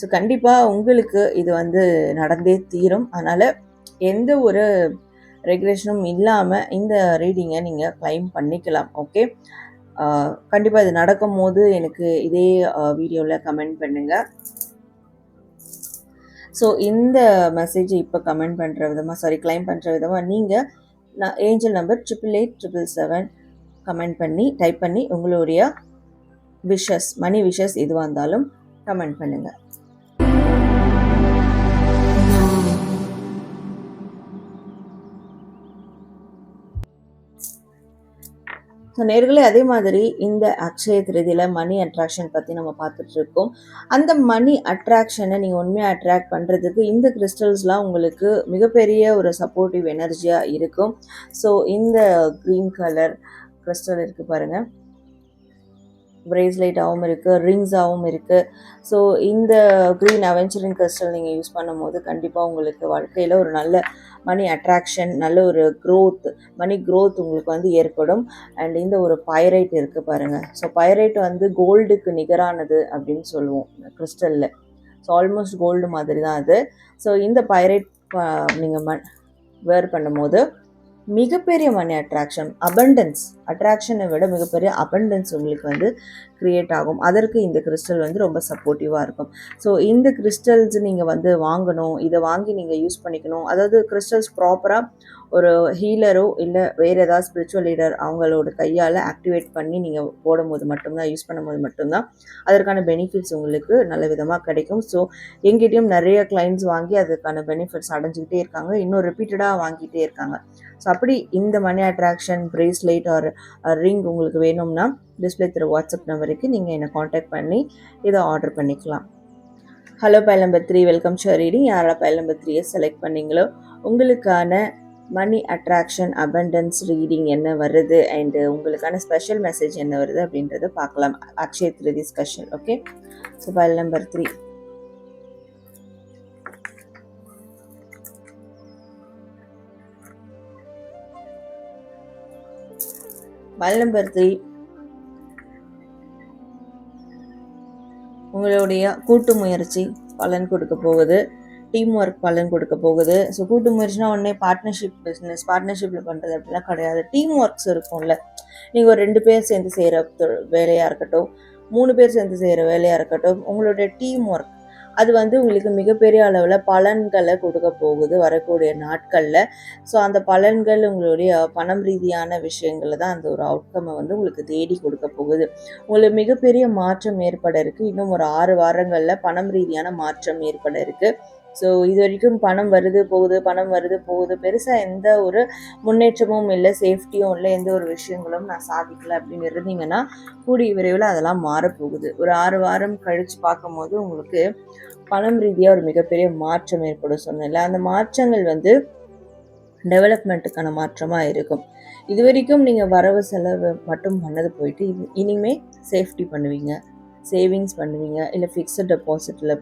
ஸோ கண்டிப்பாக உங்களுக்கு இது வந்து நடந்தே தீரும். அதனால் எந்த ஒரு ரெகுலேஷனும் இல்லாமல் இந்த ரீடிங்கை நீங்கள் கிளைம் பண்ணிக்கலாம். ஓகே. கண்டிப்பாக இது நடக்கும் போது எனக்கு இதே வீடியோவில் கமெண்ட் பண்ணுங்கள். ஸோ இந்த மெசேஜை இப்போ கமெண்ட் பண்ணுற விதமாக கிளைம் பண்ணுற விதமாக நீங்கள் ஏஞ்சல் நம்பர் 88877 கமெண்ட் பண்ணி டைப் பண்ணி உங்களுடைய விஷஸ், மணி விஷஸ் எதுவாக இருந்தாலும் கமெண்ட் பண்ணுங்கள். ஸோ நேர்களே, அதே மாதிரி இந்த அக்ஷய திருதியில் மணி அட்ராக்ஷன் பற்றி நம்ம பார்த்துட்ருக்கோம். அந்த மணி அட்ராக்ஷனை நீங்கள் உண்மையாக அட்ராக்ட் பண்ணுறதுக்கு இந்த கிறிஸ்டல்ஸ்லாம் உங்களுக்கு மிகப்பெரிய ஒரு சப்போர்ட்டிவ் எனர்ஜியாக இருக்கும். ஸோ இந்த க்ரீன் கலர் கிறிஸ்டல் இருக்குது பாருங்கள், பிரேஸ்லெட்டாகவும் இருக்குது, ரிங்ஸாகவும் இருக்குது. ஸோ இந்த க்ரீன் அவென்ச்சரிங் கிறிஸ்டல் நீங்கள் யூஸ் பண்ணும்போது கண்டிப்பாக உங்களுக்கு வாழ்க்கையில் ஒரு நல்ல மணி அட்ராக்ஷன், நல்ல ஒரு க்ரோத், மணி க்ரோத் உங்களுக்கு வந்து ஏற்படும். அண்ட் இந்த ஒரு பைரைட் இருக்குது பாருங்கள். ஸோ பைரைட் வந்து கோல்டுக்கு நிகரானது அப்படின்னு சொல்லுவோம் கிறிஸ்டலில். ஸோ ஆல்மோஸ்ட் கோல்டு மாதிரி தான் அது. ஸோ இந்த பைரைட் நீங்கள் வேர் பண்ணும்போது மிகப்பெரிய மணி அட்ராக்ஷன், அட்ராக்ஷனை விட மிகப்பெரிய அபண்டன்ஸ் உங்களுக்கு வந்து க்ரியேட் ஆகும். அதற்கு இந்த கிறிஸ்டல் வந்து ரொம்ப சப்போர்ட்டிவாக இருக்கும். ஸோ இந்த கிறிஸ்டல்ஸ் நீங்கள் வந்து வாங்கணும், இதை வாங்கி நீங்கள் யூஸ் பண்ணிக்கணும். அதாவது கிறிஸ்டல்ஸ் ப்ராப்பராக ஒரு ஹீலரோ இல்லை வேறு ஏதாவது ஸ்பிரிச்சுவல் லீடர் அவங்களோட கையால் ஆக்டிவேட் பண்ணி நீங்கள் போடும்போது மட்டும்தான், யூஸ் பண்ணும்போது மட்டும்தான் அதற்கான பெனிஃபிட்ஸ் உங்களுக்கு நல்ல விதமாக கிடைக்கும். ஸோ எங்கிட்டையும் நிறைய கிளைண்ட்ஸ் வாங்கி அதுக்கான பெனிஃபிட்ஸ் அடைஞ்சிக்கிட்டே இருக்காங்க, இன்னும் ரிப்பீட்டடாக வாங்கிட்டே இருக்காங்க. ஸோ அப்படி இந்த money attraction bracelet or ring உங்களுக்கு வேணும்னா டிஸ்பிளே திரு வாட்ஸ்அப் நம்பருக்கு நீங்கள் என்னை காண்டாக்ட் பண்ணி இதை ஆர்டர் பண்ணிக்கலாம். Hello file number 3, welcome to reading. யாரெல்லாம் பைல் நம்பர் 3 செலக்ட் பண்ணீங்களோ உங்களுக்கான மணி அட்ராக்ஷன் அபண்டன்ஸ் ரீடிங் என்ன வருது அண்டு உங்களுக்கான ஸ்பெஷல் மெசேஜ் என்ன வருது அப்படின்றத பார்க்கலாம். Akshaya Tritiya special. Okay. So file number 3, file number 3 உங்களுடைய கூட்டு முயற்சி பலன் கொடுக்க போகுது, டீம் ஒர்க் பலன் கொடுக்க போகுது. ஸோ கூட்டு முயற்சினா உடனே பார்ட்னர்ஷிப் பிஸ்னஸ், பார்ட்னர்ஷிப்பில் பண்ணுறது அப்படிலாம் கிடையாது. டீம் ஒர்க்ஸ் இருக்கும்ல, நீங்கள் ஒரு 2 பேர் சேர்ந்து செய்கிற வேலையாக இருக்கட்டும், 3 பேர் சேர்ந்து செய்கிற வேலையாக இருக்கட்டும், உங்களுடைய டீம் ஒர்க் அது வந்து உங்களுக்கு மிகப்பெரிய அளவில் பலன்களை கொடுக்க போகுது வரக்கூடிய நாட்களில். ஸோ அந்த பலன்கள் உங்களுடைய பணம் ரீதியான விஷயங்களில் தான் அந்த ஒரு அவுட்கம்மை வந்து உங்களுக்கு தேடி கொடுக்க போகுது. உங்களுக்கு மிகப்பெரிய மாற்றம் ஏற்பட இருக்குது. இன்னும் ஒரு 6 வாரங்களில் பணம் ரீதியான மாற்றம் ஏற்பட இருக்குது. ஸோ இது வரைக்கும் பணம் வருது போகுது, பணம் வருது போகுது, பெருசாக எந்த ஒரு முன்னேற்றமும் இல்லை, சேஃப்டியும் இல்லை, எந்த ஒரு விஷயங்களும் நான் சாதிக்கலை அப்படின்னு இருந்தீங்கன்னா கூடிய விரைவில் அதெல்லாம் மாறப்போகுது. ஒரு 6 வாரம் கழித்து பார்க்கும்போது உங்களுக்கு பணம் ரீதியாக ஒரு மிகப்பெரிய மாற்றம் ஏற்படும் சொன்னேன்ல. அந்த மாற்றங்கள் வந்து டெவலப்மெண்ட்டுக்கான மாற்றமாக இருக்கும். இது வரைக்கும் நீங்கள் வரவு செலவு மட்டும் பண்ணது போயிட்டு இனிமே சேஃப்டி பண்ணுவீங்க, சேவிங்ஸ் பண்ணுவீங்க, இல்லை ஃபிக்ஸட் டெபாசிட்டில்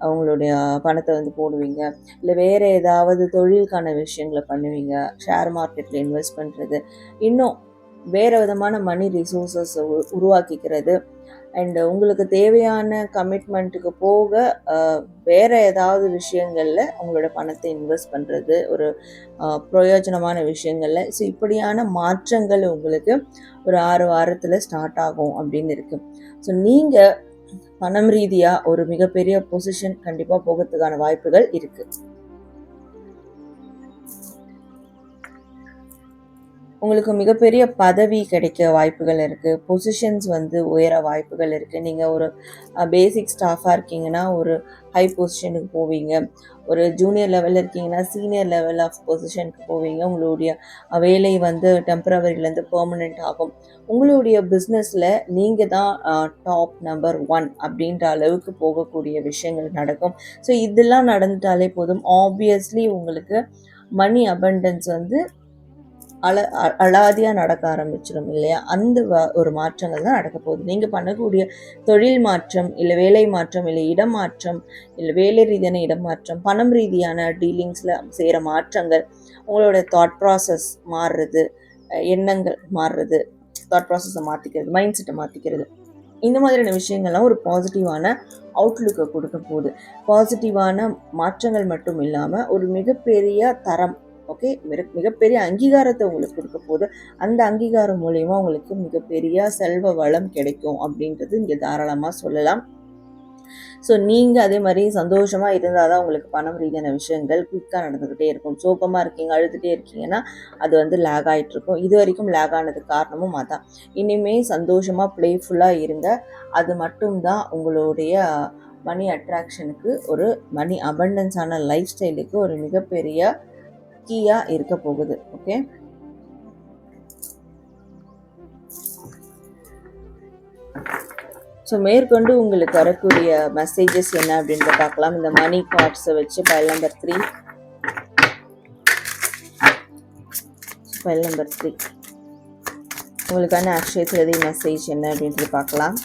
அவங்களுடைய பணத்தை வந்து போடுவீங்க, இல்லை வேறு ஏதாவது தொழிலுக்கான விஷயங்களை பண்ணுவீங்க, ஷேர் மார்க்கெட்டில் இன்வெஸ்ட் பண்ணுறது, இன்னும் வேறு விதமான மணி ரிசோர்ஸஸ் உருவாக்கிக்கிறது. அண்டு உங்களுக்கு தேவையான கமிட்மெண்ட்டுக்கு போக வேறு ஏதாவது விஷயங்களில் உங்களோட பணத்தை இன்வெஸ்ட் பண்ணுறது ஒரு பிரயோஜனமான விஷயங்களில். ஸோ இப்படியான மாற்றங்கள் உங்களுக்கு ஒரு 6 வாரத்தில் ஸ்டார்ட் ஆகும் அப்படின்னு இருக்குது. ஸோ நீங்கள் பணம் ரீதியாக ஒரு மிகப்பெரிய பொசிஷன் கண்டிப்பாக போகிறதுக்கான வாய்ப்புகள் இருக்குது. உங்களுக்கு மிகப்பெரிய பதவி கிடைக்க வாய்ப்புகள் இருக்குது. பொசிஷன்ஸ் வந்து உயர வாய்ப்புகள் இருக்குது. நீங்கள் ஒரு பேசிக் ஸ்டாஃபாக இருக்கீங்கன்னா ஒரு ஹை பொசிஷனுக்கு போவீங்க. ஒரு ஜூனியர் லெவலில் இருக்கீங்கன்னா சீனியர் லெவல் ஆஃப் பொசிஷனுக்கு போவீங்க. உங்களுடைய வேலை வந்து டெம்பரவரியிலேருந்து பெர்மனெண்ட் ஆகும். உங்களுடைய பிஸ்னஸில் நீங்கள் தான் டாப் நம்பர் 1 அப்படின்ற அளவுக்கு போகக்கூடிய விஷயங்கள் நடக்கும். ஸோ இதெல்லாம் நடந்துட்டாலே போதும். ஆப்வியஸ்லி உங்களுக்கு மணி அபண்டன்ஸ் வந்து அலாதியாக நடக்க ஆரம்பிச்சிடும் இல்லையா? அந்த ஒரு மாற்றங்கள் தான் நடக்க போகுது. நீங்கள் பண்ணக்கூடிய தொழில் மாற்றம், இல்லை வேலை மாற்றம், இல்லை இடம் மாற்றம், இல்லை வேலை ரீதியான இடம் மாற்றம், பணம் ரீதியான டீலிங்ஸில் செய்கிற மாற்றங்கள், உங்களோட தாட் ப்ராசஸ் மாறுறது, எண்ணங்கள் மாறுறது, தாட் ப்ராசஸை மாற்றிக்கிறது, மைண்ட் செட்டை மாற்றிக்கிறது, இந்த மாதிரியான விஷயங்கள்லாம் ஒரு பாசிட்டிவான அவுட்லுக்கை கொடுக்க போகுது. பாசிட்டிவான மாற்றங்கள் மட்டும் இல்லாமல் ஒரு மிகப்பெரிய தரம், ஓகே, மிகப்பெரிய அங்கீகாரத்தை உங்களுக்கு கொடுக்க போது. அந்த அங்கீகாரம் மூலயமா உங்களுக்கு மிகப்பெரிய செல்வ வளம் கிடைக்கும் அப்படின்றது இங்கே தாராளமாக சொல்லலாம். ஸோ நீங்கள் அதே மாதிரி சந்தோஷமாக இருந்தால் தான் உங்களுக்கு பணம் ரீதியான விஷயங்கள் குயிக்காக நடந்துக்கிட்டே இருக்கும். சோகமாக இருக்கீங்க, அழுதுகிட்டே இருக்கீங்கன்னா அது வந்து லேக் ஆகிட்டுருக்கும். இது வரைக்கும் லேக் ஆனதுக்கு காரணமும் அதான். இனிமேல் சந்தோஷமாக ப்ளேஃபுல்லாக இருங்க. அது மட்டும்தான் உங்களுடைய மணி அட்ராக்ஷனுக்கு, ஒரு மணி அபண்டன்ஸான லைஃப் ஸ்டைலுக்கு ஒரு மிகப்பெரிய கீயாக இருக்க போகுது. ஓகே, ஸோ மேற்கொண்டு உங்களுக்கு வரக்கூடிய மெசேஜஸ் என்ன அப்படின்றத பார்க்கலாம். இந்த மணி கார்ட்ஸை வச்சு பைல் நம்பர் 3 உங்களுக்கான அக்ஷய மெசேஜ் என்ன அப்படின்றது பார்க்கலாம்.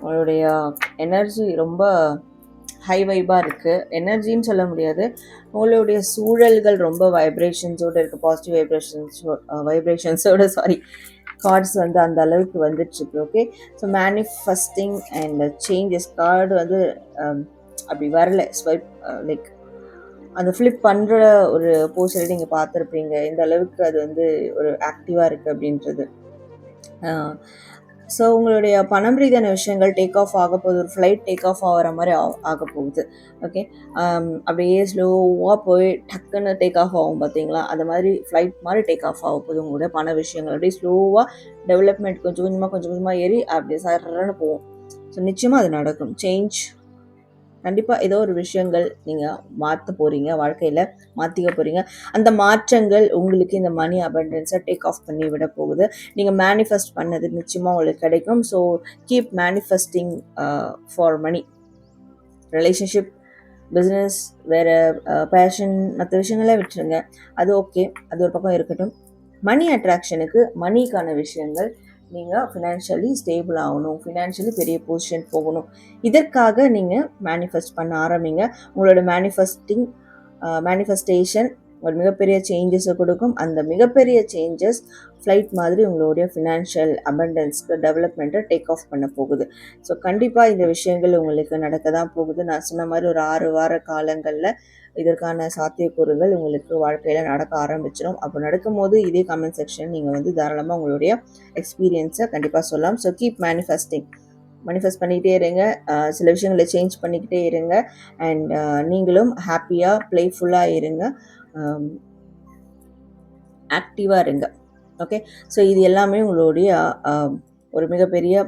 உங்களுடைய எனர்ஜி ரொம்ப ஹை வைபாக இருக்குது. எனர்ஜின்னு சொல்ல முடியாது, உங்களுடைய சூழல்கள் ரொம்ப வைப்ரேஷன்ஸோடு இருக்குது. பாசிட்டிவ் வைப்ரேஷன்ஸோட கார்ட்ஸ் வந்து அந்த அளவுக்கு வந்துட்டுருக்கு. Okay, so manifesting and changes card வந்து அப்படி வரல. ஸ்வைப் லைக் அந்த ஃப்ளிப் பண்ணுற ஒரு போஸ்டரை நீங்கள் பார்த்துருப்பீங்க. இந்த அளவுக்கு அது வந்து ஒரு ஆக்டிவாக இருக்குது அப்படின்றது. ஸோ உங்களுடைய பணம் ரீதியான விஷயங்கள் டேக் ஆஃப் ஆக போகுது. ஒரு ஃப்ளைட் டேக் ஆஃப் ஆகிற மாதிரி ஆக போகுது. ஓகே, அப்படியே ஸ்லோவாக போய் டக்குன்னு டேக் ஆஃப் ஆகும் பார்த்தீங்களா? அந்த மாதிரி ஃப்ளைட் மாதிரி டேக் ஆஃப் ஆக போகுது. உங்களுடைய பண விஷயங்கள் அப்படியே ஸ்லோவாக டெவலப்மெண்ட் கொஞ்சம் கொஞ்சமாக ஏறி அப்படியே சரன்னு போகும். ஸோ நிச்சயமாக அது நடக்கும். சேஞ்ச் கண்டிப்பாக ஏதோ ஒரு விஷயங்கள் நீங்கள் மாற்ற போகிறீங்க, வாழ்க்கையில் மாற்றிக்க போகிறீங்க. அந்த மாற்றங்கள் உங்களுக்கு இந்த மணி அபண்டன்ஸை டேக் ஆஃப் பண்ணி விட போகுது. நீங்கள் மேனிஃபெஸ்ட் பண்ணது நிச்சயமாக உங்களுக்கு கிடைக்கும். So keep manifesting for money. Relationship, business, வேறு பேஷன், மற்ற விஷயங்களே விட்டுருங்க, அது ஓகே, அது ஒரு பக்கம் இருக்கட்டும். மணி அட்ராக்ஷனுக்கு, மணிக்கான விஷயங்கள், நீங்கள் ஃபினான்ஷியலி ஸ்டேபிள் ஆகணும், ஃபினான்ஷியலி பெரிய பொசிஷன் போகணும். இதற்காக நீங்கள் மேனிஃபெஸ்ட் பண்ண ஆரம்பிங்க. உங்களோட மேனிஃபெஸ்டிங் மேனிஃபெஸ்டேஷன் ஒரு மிகப்பெரிய சேஞ்சஸை கொடுக்கும். அந்த மிகப்பெரிய சேஞ்சஸ் ஃப்ளைட் மாதிரி உங்களுடைய ஃபினான்ஷியல் அபண்டன்ஸ்க்கு டெவலப்மெண்ட்டை டேக் ஆஃப் பண்ண போகுது. ஸோ கண்டிப்பாக இந்த விஷயங்கள் உங்களுக்கு நடக்க தான் போகுது. நான் சொன்ன மாதிரி ஒரு 6 வார காலங்களில் இதற்கான சாத்தியக்கூறுகள் உங்களுக்கு வாழ்க்கையில் நடக்க ஆரம்பிச்சிடும். அப்போ நடக்கும்போது இதே கமெண்ட் செக்ஷன் நீங்கள் வந்து தாராளமாக உங்களுடைய எக்ஸ்பீரியன்ஸை கண்டிப்பாக சொல்லலாம். ஸோ கீப் மேனிஃபெஸ்ட் பண்ணிக்கிட்டே இருங்க. சில விஷயங்களை சேஞ்ச் பண்ணிக்கிட்டே இருங்க. அண்ட் நீங்களும் ஹாப்பியாக ப்ளேஃபுல்லாக இருங்க, ஆக்டிவாக இருங்க. ஓகே, ஸோ இது எல்லாமே உங்களுடைய ஒரு மிகப்பெரிய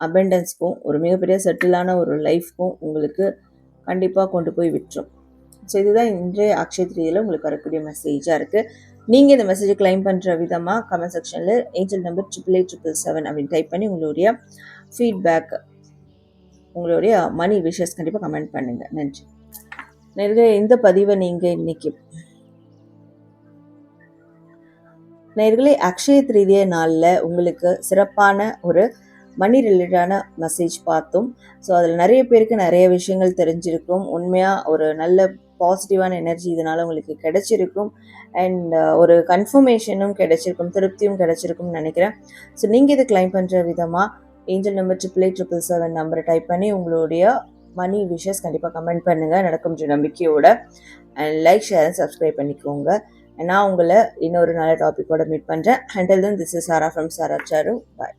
அபண்டன்ஸ்க்கும் ஒரு மிகப்பெரிய செட்டிலான ஒரு லைஃப்க்கும் உங்களுக்கு கண்டிப்பாக கொண்டு போய் விட்டுரும். ஸோ இதுதான் இன்றைய அக்ஷய திருதியில் உங்களுக்கு வரக்கூடிய மெசேஜாக இருக்குது. நீங்கள் இந்த மெசேஜை கிளைம் பண்ணுற விதமாக கமெண்ட் செக்ஷனில் ஏஞ்சல் நம்பர் 888777 அப்படின்னு டைப் பண்ணி உங்களுடைய ஃபீட்பேக், உங்களுடைய மணி விஷஸ் கண்டிப்பாக கமெண்ட் பண்ணுங்கள். நன்றி. நேர்களே, இந்த பதிவை நீங்கள் இன்னைக்கு அக்ஷய திருதிய நாளில் உங்களுக்கு சிறப்பான ஒரு மணி ரிலேட்டடான மெசேஜ் பார்த்தோம். ஸோ அதில் நிறைய பேருக்கு நிறைய விஷயங்கள் தெரிஞ்சிருக்கும். உண்மையாக ஒரு நல்ல பாசிட்டிவான எனர்ஜி இதனால் உங்களுக்கு கிடைச்சிருக்கும். அண்ட் ஒரு கன்ஃபர்மேஷனும் கிடைச்சிருக்கும், திருப்தியும் கிடைச்சிருக்கும்னு நினைக்கிறேன். ஸோ நீங்கள் இதை கிளைம் பண்ணுற விதமாக ஏஞ்சல் நம்பர் 888777 நம்பரை டைப் பண்ணி உங்களுடைய மணி விஷஸ் கண்டிப்பாக கமெண்ட் பண்ணுங்கள் நடக்கும் நம்பிக்கையோட. And like, share and subscribe பண்ணிக்கோங்க. நான் உங்களை இன்னொரு நல்ல டாப்பிக்கோட மீட் பண்ணுறேன். Until then, this is Sara from Sara Charu. Bye.